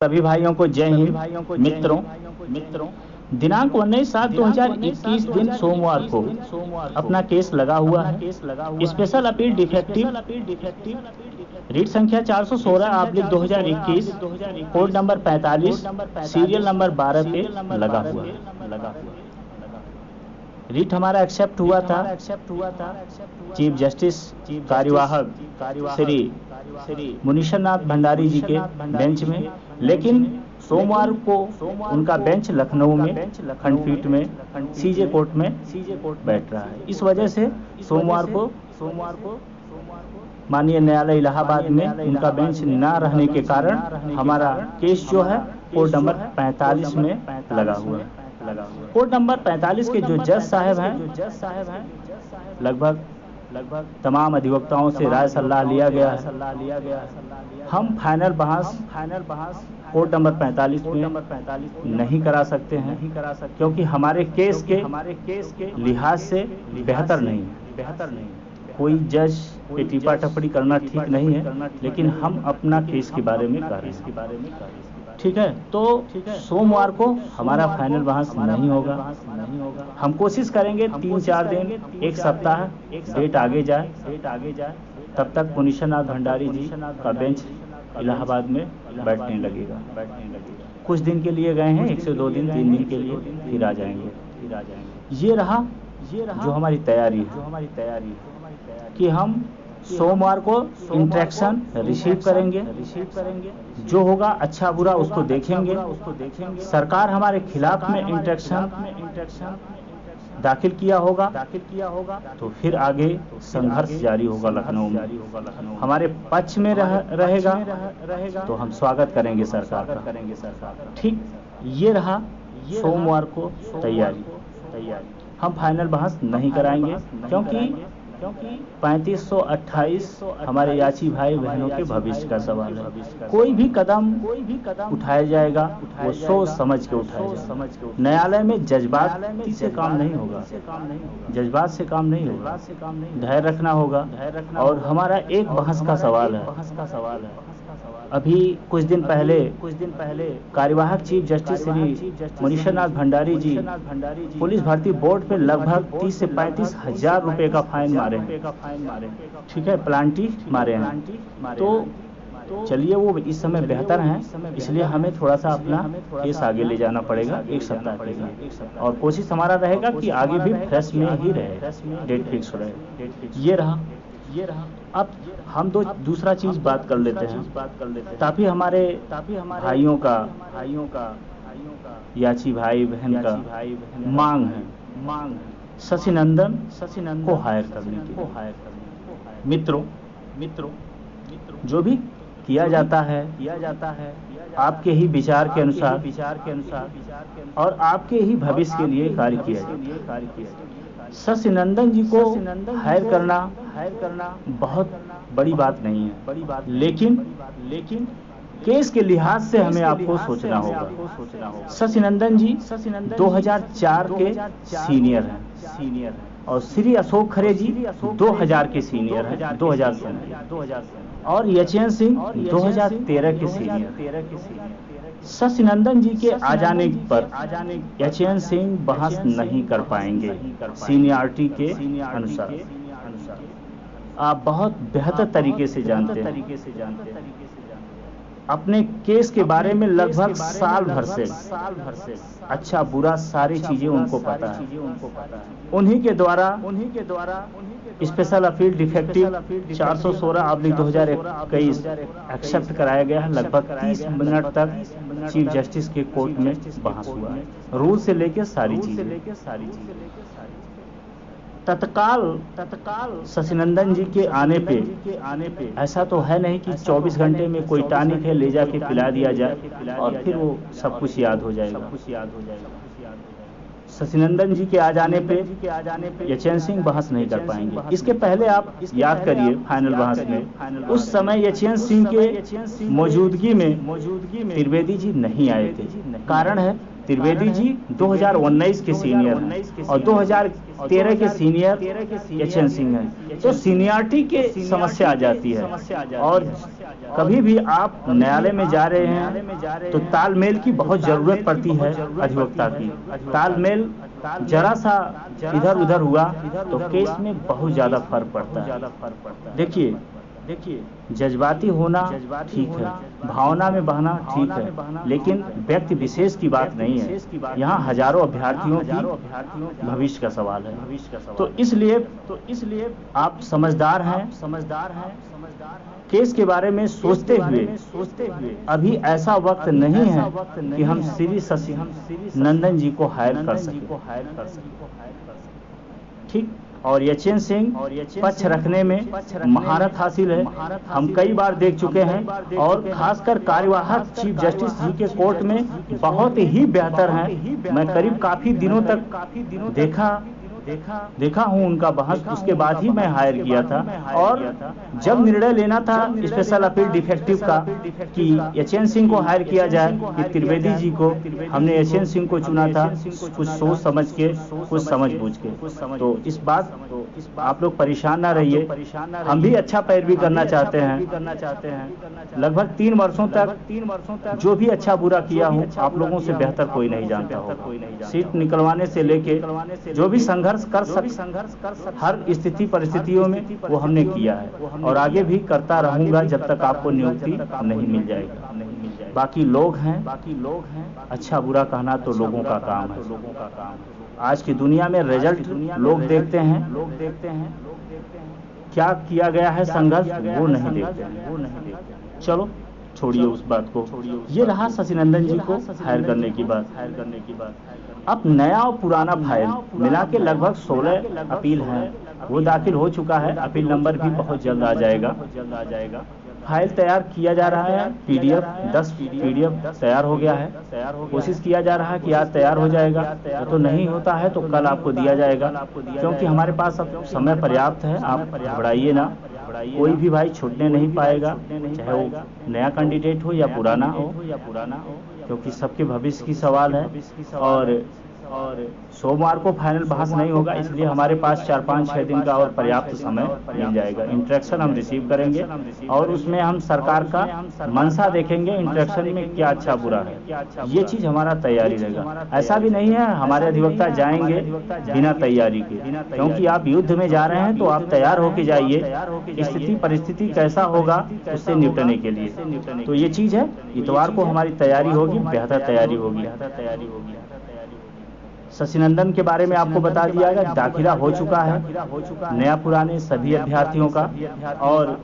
सभी भाइयों को जय हिंद। मित्रों दिनांक 19/7/2021 दिन सोमवार को अपना केस लगा हुआ है। स्पेशल अपील डिफेक्टिव रीट संख्या 416/2021 कोड नंबर 45 सीरियल नंबर 12 पे लगा हुआ है। रीट हमारा एक्सेप्ट हुआ था चीफ जस्टिस कार्यवाहक श्री मुनीश्वर नाथ भंडारी जी के बेंच में, लेकिन सोमवार को उनका बेंच लखनऊ में खंडपीठ में सीजे कोर्ट में बैठ रहा है। इस वजह से सोमवार को माननीय न्यायालय इलाहाबाद में उनका बेंच ना रहने के कारण हमारा केस जो है कोड नंबर 45 में लगा हुआ है। कोड नंबर 45 के जो जज साहब हैं लगभग तमाम अधिवक्ताओं से राय सलाह लिया गया है। हम फाइनल बहस कोड नंबर 45 में नहीं करा सकते हैं, क्योंकि हमारे केस के लिहाज से बेहतर नहीं है। कोई जज पे टीपा टप्पड़ी करना ठीक नहीं है, लेकिन हम अपना केस के बारे में कर रहे हैं। ठीक है, तो सोमवार को हमारा फाइनल बहस नहीं होगा। हम कोशिश करेंगे 3-4 दिन, एक सप्ताह डेट आगे जाए, तब तक मुनीश्वर नाथ भंडारी जी का बेंच इलाहाबाद में बैठने लगेगा। कुछ दिन के लिए गए हैं, 1 से 2 दिन 3 दिन के लिए, फिर आ जाएंगे। ये रहा जो हमारी तैयारी है कि हम सोमवार को इंट्रैक्शन रिसीव करेंगे। जो होगा अच्छा बुरा उसको देखेंगे। सरकार हमारे खिलाफ में इंट्रैक्शन दाखिल किया होगा तो फिर आगे संघर्ष जारी होगा लखनऊ में। हमारे पक्ष में रहेगा तो हम स्वागत करेंगे सरकार का। ठीक, ये रहा सोमवार को तैयारी। हम फाइनल बहस नहीं कराएंगे, क्योंकि 3528 हमारे याची भाई बहनों के भविष्य का सवाल है। कोई भी कदम उठाया जाएगा वो सोच समझ के उठाया जाएगा। न्यायालय में जज्बात से काम नहीं होगा, धैर्य रखना होगा। और हमारा एक बहस का सवाल है। अभी कुछ दिन पहले कार्यवाहक चीफ जस्टिस श्री मुनीश्वर नाथ भंडारी जी पुलिस भर्ती बोर्ड पे लगभग 30 से 35 हजार रुपए का फाइन मारे हैं। ठीक है, प्लांटी मारे हैं। तो चलिए, वो इस समय बेहतर हैं, इसलिए हमें थोड़ा सा अपना केस आगे ले जाना पड़ेगा 1 सप्ताह के लिए, और कोशिश हमारा रहेगा कि आगे भी फ्रेश में ही रहे, डेट फिक्स रहे। ये रहा। अब हम दूसरा चीज बात कर लेते हैं, ताकि हमारे भाइयों का याची भाई बहन का मांग है शशि नंदन को हायर करने की। मित्रों, जो भी किया जाता है आपके ही विचार के अनुसार और आपके ही भविष्य के लिए कार्य किया जाता है। शशि नंदन जी को हायर करना बहुत बड़ी बात नहीं है, लेकिन केस के लिहाज से हमें आपको सोचना होगा। शशि नंदन जी 2004 के सीनियर हैं और श्री अशोक खरे जी 2000 के सीनियर हैं, 2000 से, और यचेन सिंह 2013 के सीनियर। शशि नंदन जी के आ जाने पर यचेन सिंह बहस नहीं कर पाएंगे सीनियरिटी के अनुसार। आप बहुत बेहतर तरीके से जानते हैं। अपने केस के बारे में लगभग साल भर से अच्छा बुरा सारी चीजें उनको पता है। उन्हीं के द्वारा स्पेशल अपील डिफेक्टिव 416/2021 एक्सेप्ट कराया गया है। लगभग 30 मिनट तक चीफ जस्टिस के कोर्ट में बहस हुआ है, रूल से लेकर सारी चीजें। तत्काल शशि नंदन जी के आने पे ऐसा तो है नहीं कि 24 घंटे में कोई टॉनिक है ले जाके पिला दिया जाए और फिर वो सब कुछ याद हो जाएगा। शशि नंदन जी के आ जाने पे यचेन सिंह बहस नहीं कर पाएंगे। इसके पहले आप याद करिए फाइनल बहस में उस समय यचेन सिंह के मौजूदगी में त्रिवेदी जी नहीं आए थे। कारण है त्रिवेदी जी 2019 के सीनियर हैं और 2013 के सीनियर एचएन सिंह हैं, तो सीनियरिटी के समस्या आ जाती है। और कभी भी आप न्यायालय में जा रहे हैं तो तालमेल की बहुत जरूरत पड़ती है। अधिवक्ता की तालमेल जरा सा इधर उधर हुआ तो केस में बहुत ज्यादा फर्क पड़ता है। देखिए जज्बाती होना ठीक है, भावना में बहना ठीक है, लेकिन व्यक्ति विशेष की बात नहीं है। यहाँ हजारों अभ्यर्थियों की भविष्य का सवाल है। तो इसलिए आप समझदार हैं। केस के बारे में सोचते हुए अभी ऐसा वक्त नहीं है कि हम श्री शशि नंदन जी को हायर कर सकें। ठीक। और एचएन सिंह पक्ष रखने में महारत हासिल है, हम कई बार देख चुके हैं। और खासकर कार्यवाहक चीफ जस्टिस जी के कोर्ट में बहुत ही बेहतर हैं। मैं करीब काफी दिनों तक देखा हूं उनका बहस, उसके बाद ही मैं हायर किया था। और जब निर्णय लेना था स्पेशल अपील डिफेक्टिव का कि एचएन सिंह को हायर किया जाए कि त्रिवेदी जी को, हमने एचएन सिंह को चुना था कुछ सोच समझ के, कुछ समझ बूझ के। तो इस बात आप लोग परेशान ना रहिए, हम भी अच्छा पैरवी करना चाहते हैं। लगभग 3 वर्षों तक जो भी अच्छा बुरा किया हूँ आप लोगों से बेहतर कोई नहीं जानता होगा। सीट निकलवाने से लेके जो भी संघर्ष कर हर स्थिति परिस्थितियों में वो हमने किया है और आगे भी करता रहूंगा जब तक आपको नियुक्ति नहीं मिल जाएगी। बाकी लोग हैं, अच्छा बुरा कहना तो लोगों का काम है। आज की दुनिया में रिजल्ट लोग देखते हैं, क्या किया गया है संघर्ष वो नहीं देखते हैं। चलो छोड़िए उस बात को। ये रहा शशि नंदन जी को हायर करने की बात। अब नया और पुराना फाइल मिला के लगभग 16 अपील हैं, वो दाखिल हो चुका है। अपील नंबर भी बहुत जल्द आ जाएगा। फाइल तैयार किया जा रहा है, पीडीएफ 10 पीडीएफ तैयार हो गया है। कोशिश किया जा रहा है कि आज तैयार हो जाएगा, तो नहीं होता है तो कल आपको दिया जाएगा, क्योंकि हमारे पास अब समय पर्याप्त है। आप घबराइए ना, कोई भी भाई छूटने नहीं पाएगा, चाहे वो नया कैंडिडेट हो या पुराना हो, क्योंकि सबके भविष्य की सवाल है। और सोमवार को फाइनल बहस नहीं होगा, इसलिए हमारे पास 4-5-6 दिन का और पर्याप्त समय मिल जाएगा। इंट्रैक्शन हम रिसीव करेंगे और उसमें हम सरकार का मंशा देखेंगे, इंट्रैक्शन में क्या अच्छा बुरा है, ये चीज हमारा तैयारी रहेगा। ऐसा भी नहीं है हमारे अधिवक्ता जाएंगे बिना तैयारी के, क्योंकि आप युद्ध में जा रहे हैं तो आप तैयार होके जाइए, स्थिति परिस्थिति कैसा होगा उससे निपटने के लिए। तो ये चीज है, इतवार को हमारी तैयारी होगी, बेहतर तैयारी होगी। शशि नंदन के बारे में आपको बता दिया गया, दाखिला हो चुका है नया पुराने सभी अभ्यर्थियों का। और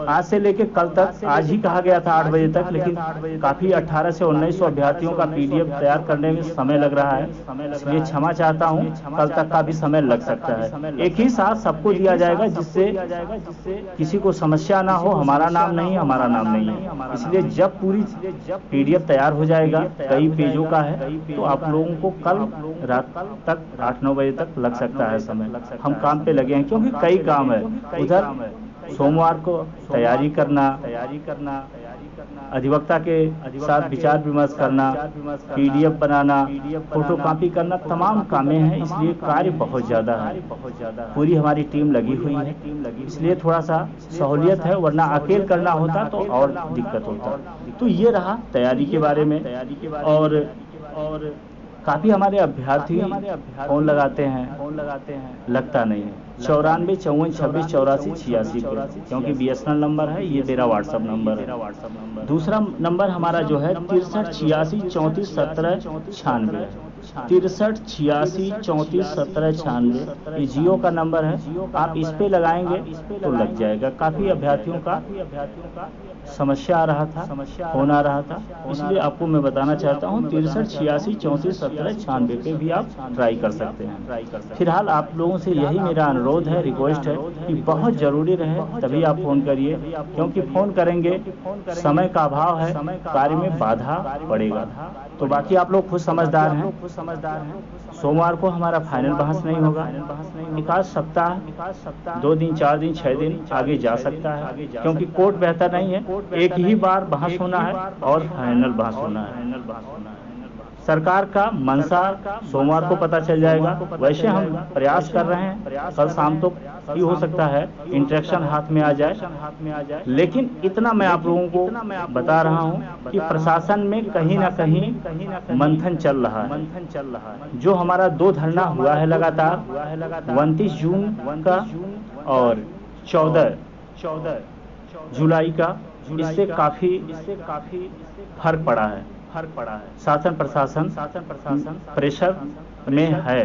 आज से लेके कल तक, आज ही कहा गया था 8 बजे तक, लेकिन काफी 1800 से 1900 अभ्यर्थियों का पीडीएफ तैयार करने में समय लग रहा है, इसलिए क्षमा चाहता हूं, कल तक का भी समय लग सकता है। एक ही साथ सबको दिया जाएगा जिससे किसी को समस्या ना हो। हमारा नाम नहीं है, इसलिए जब पूरी पीडीएफ तैयार हो जाएगा, कई पेजों का है, तो आप लोगों को कल रात तक 8-9 बजे तक लग सकता है समय। हम काम पे लगे हैं क्योंकि कई काम है। उधर सोमवार को तैयारी करना, अधिवक्ता के साथ विचार विमर्श करना, पीडीएफ बनाना, फोटोकॉपी करना, तमाम कामें हैं, इसलिए कार्य बहुत ज्यादा है। पूरी हमारी टीम लगी हुई है, इसलिए थोड़ा सा सहूलियत है, वरना अकेले करना होता तो और दिक्कत होता। तो ये रहा तैयारी के बारे में। और काफी हमारे अभ्यर्थी फोन लगाते हैं, लगता नहीं है। 94 54 26 84 86 पे, क्योंकि बीएसएनएल नंबर है, ये मेरा व्हाट्सएप नंबर है। दूसरा नंबर हमारा जो है 63 86 34 17 96, 63 86 34 17 96, ये जियो का नंबर है। आप इस पे लगाएंगे तो लग जाएगा। काफी अभ्यर्थियों का समस्या आ रहा था, फोन आ रहा था, इसलिए आपको मैं बताना चाहता हूँ 63 86 34 17 96 पे भी आप ट्राई कर सकते हैं। फिलहाल आप लोगों से यही मेरा अनुरोध है, रिक्वेस्ट है कि बहुत जरूरी रहे तभी आप फोन करिए, क्योंकि फोन करेंगे समय का अभाव है, कार्य में बाधा पड़ेगा। तो बाकी आप लोग खुद समझदार हैं। सोमवार को हमारा फाइनल बहस नहीं होगा, एक आध सप्ताह 2 दिन 4 दिन 6 दिन आगे जा सकता है, क्योंकि कोर्ट बेहतर नहीं है। एक ही बार बहस होना है और फाइनल बहस होना है। सरकार का मंशा सोमवार को पता चल जाएगा। वैसे हम प्रयास कर रहे हैं, कल शाम तक ही हो सकता है इंटरेक्शन हाथ में आ जाए। लेकिन इतना मैं आप लोगों को बता रहा हूं कि प्रशासन में कहीं ना कहीं मंथन चल रहा है। जो हमारा 2 धरना हुआ है लगातार, 29 जून का और 14 जुलाई का, इससे काफी फर्क पड़ा है। शासन प्रशासन प्रेशर में है,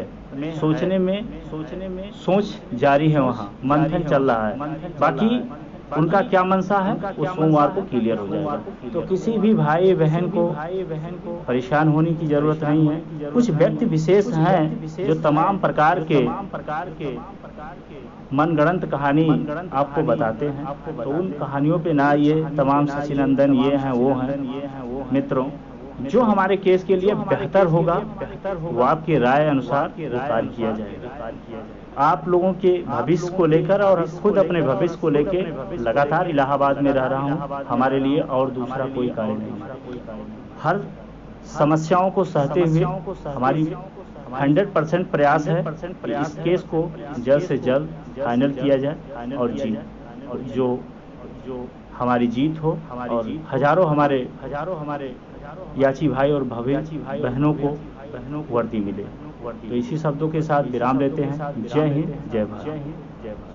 सोचने में सोच जारी है, वहाँ मंथन चल रहा है। बाकी उनका क्या मंशा है वो सोमवार को क्लियर हो जाएगा। तो किसी भी भाई बहन को परेशान होने की जरूरत नहीं है। कुछ व्यक्ति विशेष हैं जो तमाम प्रकार के मनगढ़ंत कहानी आपको बताते हैं, तो उन कहानियों पे ना आइए। तमाम सचिनंदन ये हैं वो हैं। मित्रों, जो हमारे केस के लिए बेहतर होगा वो आपकी राय अनुसार कार्य किया जाएगा। आप लोगों के भविष्य को लेकर और खुद अपने भविष्य को लेकर लगातार इलाहाबाद में रह रहा हूँ। हमारे लिए और दूसरा कोई कार्य नहीं है। हर समस्याओं को सहते हुए हमारी 100% प्रयास है कि इस केस को जल्द से जल्द फाइनल किया जाए और जो हमारी जीत हो और हजारों हमारे याची भाई और भव्य बहनों को वर्दी मिले। तो इसी शब्दों के साथ विराम लेते हैं। जय हिंद, जय भारत।